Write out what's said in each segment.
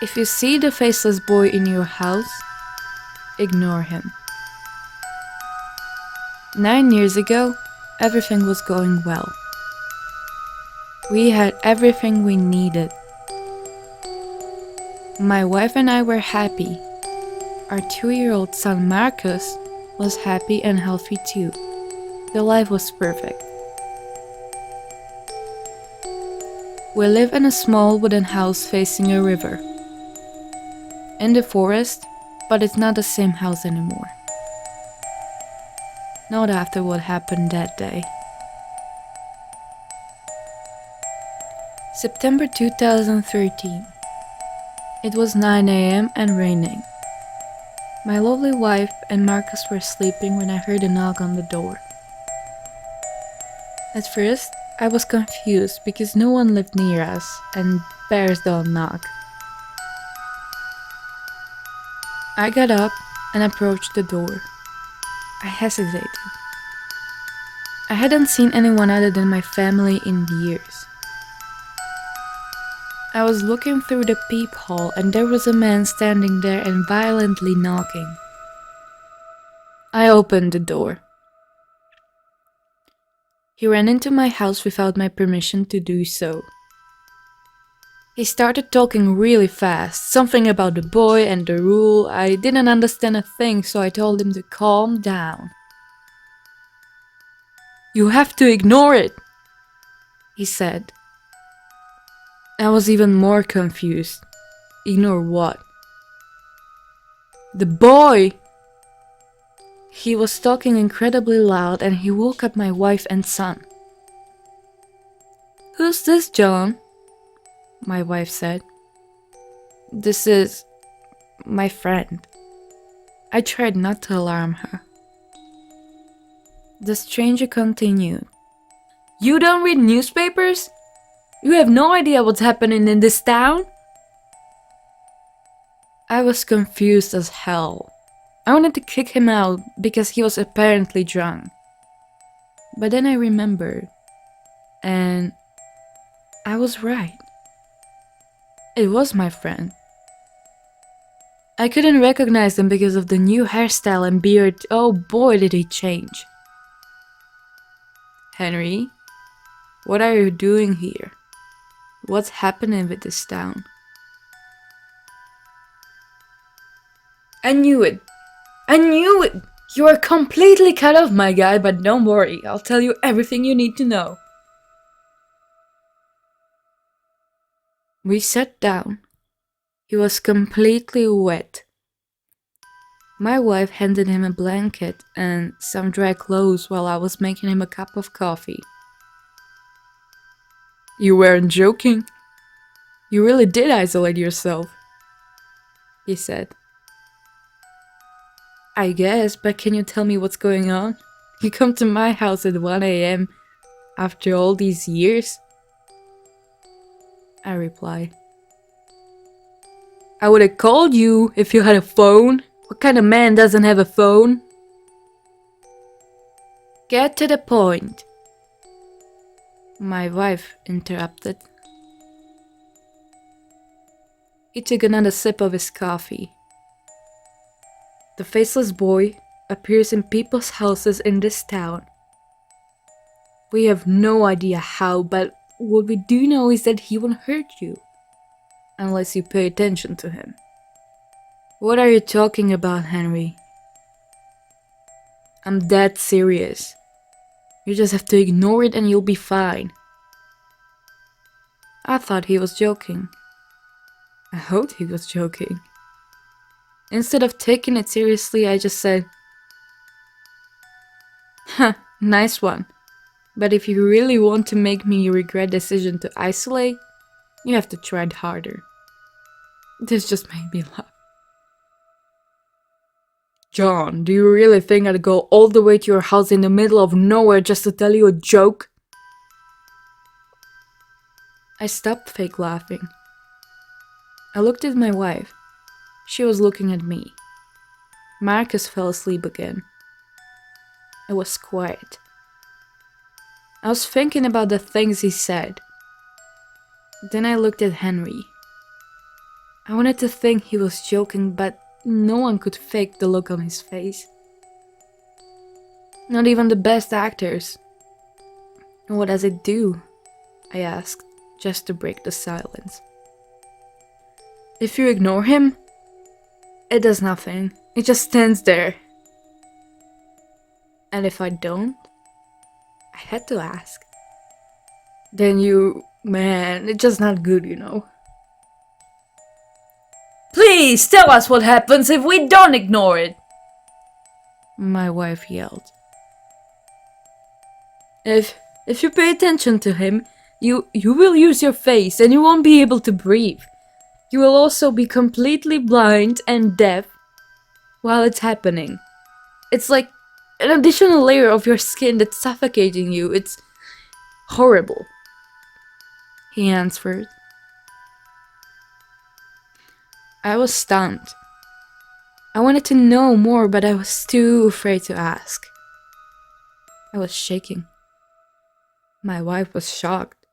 If you see the faceless boy in your house, ignore him. 9 years ago, everything was going well. We had everything we needed. My wife and I were happy. Our 2-year-old son Marcus was happy and healthy too. The life was perfect. We live in a small wooden house facing a river. In the forest, but it's not the same house anymore. Not after what happened that day. September 2013. It was 9 a.m. and raining. My lovely wife and Marcus were sleeping when I heard a knock on the door. At first, I was confused because no one lived near us and bears don't knock. I got up and approached the door. I hesitated. I hadn't seen anyone other than my family in years. I was looking through the peephole and there was a man standing there and violently knocking. I opened the door. He ran into my house without my permission to do so. He started talking really fast, something about the boy and the rule. I didn't understand a thing, so I told him to calm down. "You have to ignore it," he said. I was even more confused. Ignore what? The boy! He was talking incredibly loud and he woke up my wife and son. "Who's this, John?" my wife said. "This is my friend." I tried not to alarm her. The stranger continued. "You don't read newspapers? You have no idea what's happening in this town?" I was confused as hell. I wanted to kick him out because he was apparently drunk. But then I remembered, and I was right. It was my friend. I couldn't recognize him because of the new hairstyle and beard. Oh boy, did he change. "Henry, what are you doing here? What's happening with this town?" "I knew it! I knew it! You are completely cut off, my guy, but don't worry, I'll tell you everything you need to know." We sat down. He was completely wet. My wife handed him a blanket and some dry clothes while I was making him a cup of coffee. "You weren't joking. You really did isolate yourself," he said. "I guess, but can you tell me what's going on? You come to my house at 1 a.m. after all these years?" I replied. "I would have called you if you had a phone. What kind of man doesn't have a phone?" "Get to the point," my wife interrupted. He took another sip of his coffee. "The faceless boy appears in people's houses in this town. We have no idea how, but what we do know is that he won't hurt you, unless you pay attention to him." "What are you talking about, Henry?" "I'm dead serious. You just have to ignore it and you'll be fine." I thought he was joking. I hoped he was joking. Instead of taking it seriously, I just said, "Huh, nice one. But if you really want to make me regret the decision to isolate, you have to try harder." This just made me laugh. "John, do you really think I'd go all the way to your house in the middle of nowhere just to tell you a joke?" I stopped fake laughing. I looked at my wife. She was looking at me. Marcus fell asleep again. It was quiet. I was thinking about the things he said. Then I looked at Henry. I wanted to think he was joking, but no one could fake the look on his face. Not even the best actors. What does it do? I asked, just to break the silence. If you ignore him, it does nothing. It just stands there. And if I don't? I had to ask. Then man, it's just not good, you know. Please tell us what happens if we don't ignore it, my wife yelled. If you pay attention to him, you will use your face and you won't be able to breathe. You will also be completely blind and deaf while it's happening. It's like an additional layer of your skin that's suffocating you. It's horrible, he answered. I was stunned. I wanted to know more, but I was too afraid to ask. I was shaking. My wife was shocked.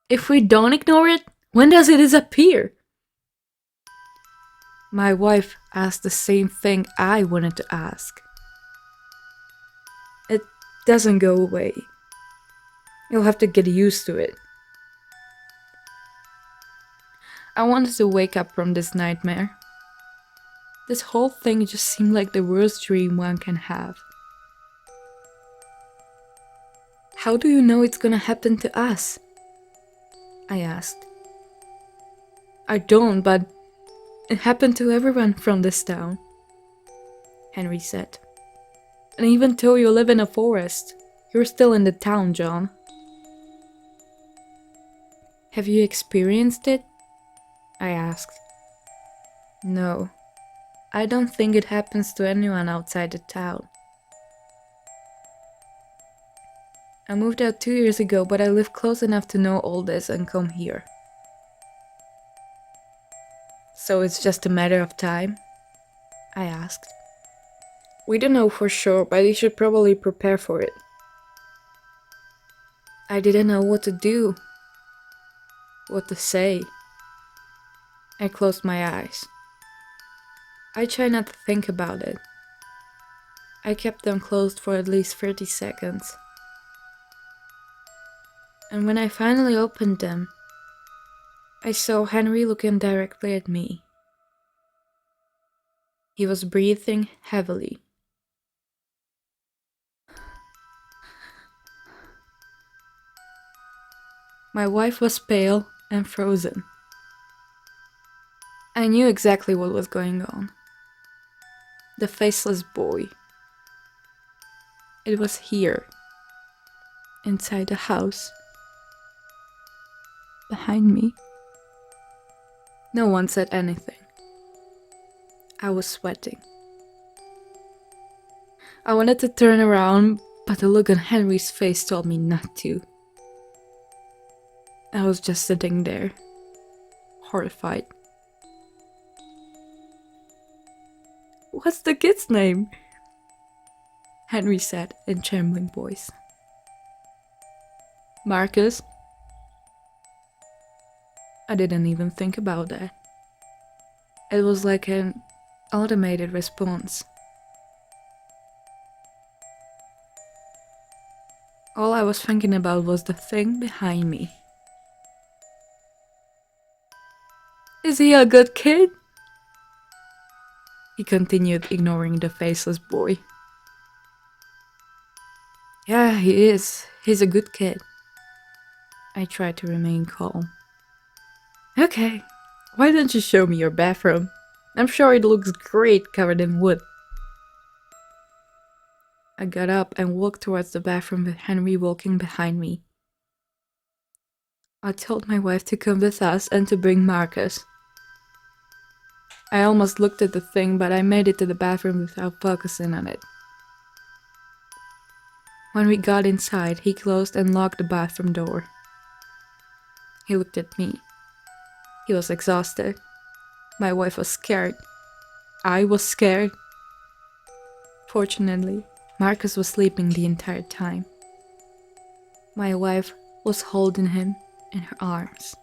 If we don't ignore it, when does it disappear? My wife asked the same thing I wanted to ask. It doesn't go away. You'll have to get used to it. I wanted to wake up from this nightmare. This whole thing just seemed like the worst dream one can have. How do you know it's gonna happen to us? I asked. I don't, but it happened to everyone from this town, Henry said. And even though you live in a forest, you're still in the town, John. Have you experienced it? I asked. No, I don't think it happens to anyone outside the town. I moved out 2 years ago, but I live close enough to know all this and come here. So it's just a matter of time? I asked. We don't know for sure, but we should probably prepare for it. I didn't know what to do, what to say. I closed my eyes. I tried not to think about it. I kept them closed for at least 30 seconds. And when I finally opened them, I saw Henry looking directly at me. He was breathing heavily. My wife was pale and frozen. I knew exactly what was going on. The faceless boy. It was here, inside the house, behind me. No one said anything. I was sweating. I wanted to turn around, but the look on Henry's face told me not to. I was just sitting there, horrified. What's the kid's name? Henry said in trembling voice. Marcus. I didn't even think about that. It was like an automated response. All I was thinking about was the thing behind me. Is he a good kid? He continued, ignoring the faceless boy. Yeah, he is. He's a good kid. I tried to remain calm. Okay, why don't you show me your bathroom? I'm sure it looks great covered in wood. I got up and walked towards the bathroom with Henry walking behind me. I told my wife to come with us and to bring Marcus. I almost looked at the thing, but I made it to the bathroom without focusing on it. When we got inside, he closed and locked the bathroom door. He looked at me. He was exhausted. My wife was scared. I was scared. Fortunately, Marcus was sleeping the entire time. My wife was holding him in her arms.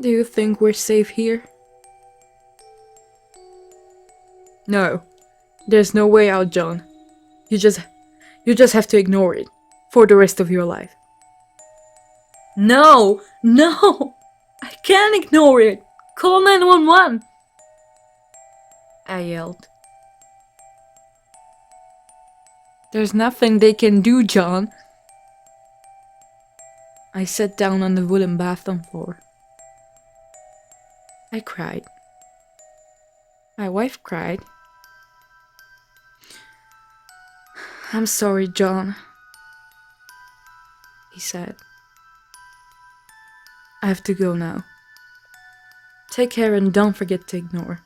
Do you think we're safe here? No, there's no way out, John. You just have to ignore it for the rest of your life. No, no, I can't ignore it. Call 911. I yelled. There's nothing they can do, John. I sat down on the wooden bathroom floor. I cried. My wife cried. I'm sorry, John, he said. I have to go now. Take care and don't forget to ignore.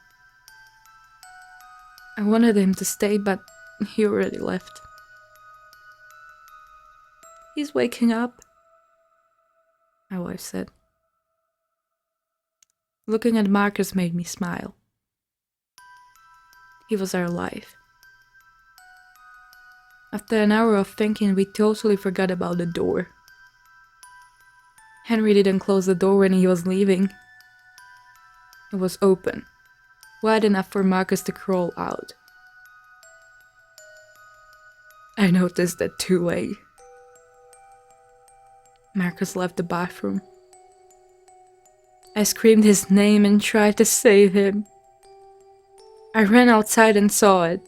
I wanted him to stay, but he already left. He's waking up, my wife said. Looking at Marcus made me smile. He was our life. After an hour of thinking, we totally forgot about the door. Henry didn't close the door when he was leaving. It was open, wide enough for Marcus to crawl out. I noticed that too late. Marcus left the bathroom. I screamed his name and tried to save him. I ran outside and saw it.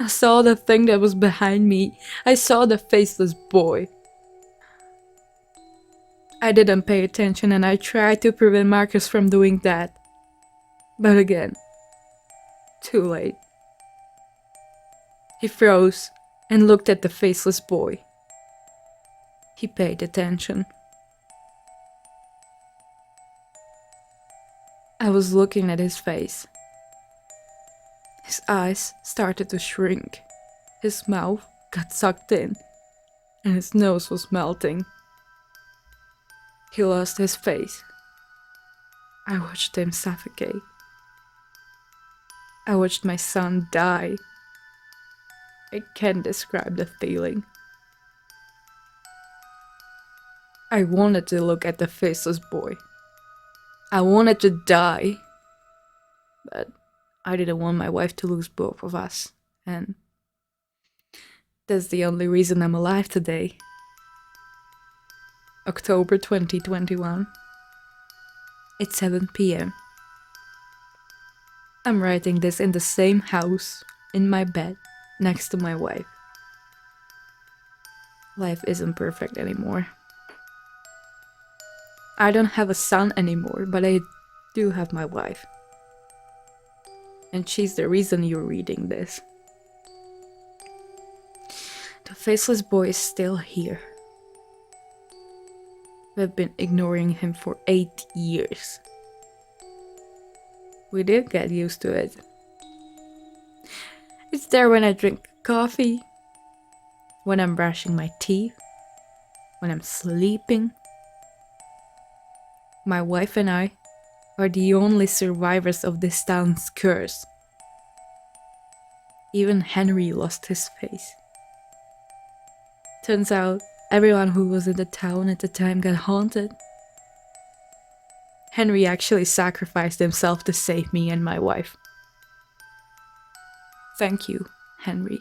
I saw the thing that was behind me. I saw the faceless boy. I didn't pay attention and I tried to prevent Marcus from doing that. But again, too late. He froze and looked at the faceless boy. He paid attention. I was looking at his face. His eyes started to shrink. His mouth got sucked in, and his nose was melting. He lost his face. I watched him suffocate. I watched my son die. I can't describe the feeling. I wanted to look at the faceless boy. I wanted to die. But I didn't want my wife to lose both of us. And that's the only reason I'm alive today. October 2021. It's 7 p.m. I'm writing this in the same house, in my bed, next to my wife. Life isn't perfect anymore. I don't have a son anymore, but I do have my wife. And she's the reason you're reading this. The faceless boy is still here. We've been ignoring him for 8 years. We did get used to it. It's there when I drink coffee, when I'm brushing my teeth, when I'm sleeping. My wife and I are the only survivors of this town's curse. Even Henry lost his face. Turns out, everyone who was in the town at the time got haunted. Henry actually sacrificed himself to save me and my wife. Thank you, Henry.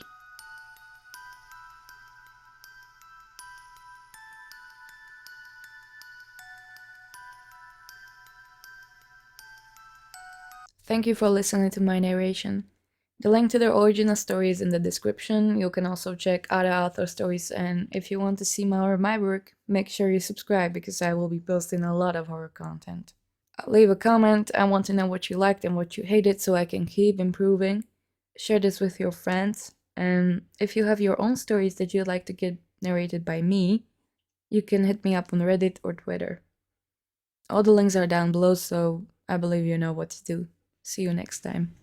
Thank you for listening to my narration. The link to the original story is in the description. You can also check other author stories, and if you want to see more of my work, make sure you subscribe because I will be posting a lot of horror content. Leave a comment. I want to know what you liked and what you hated so I can keep improving. Share this with your friends, and if you have your own stories that you'd like to get narrated by me, you can hit me up on Reddit or Twitter. All the links are down below, so I believe you know what to do. See you next time.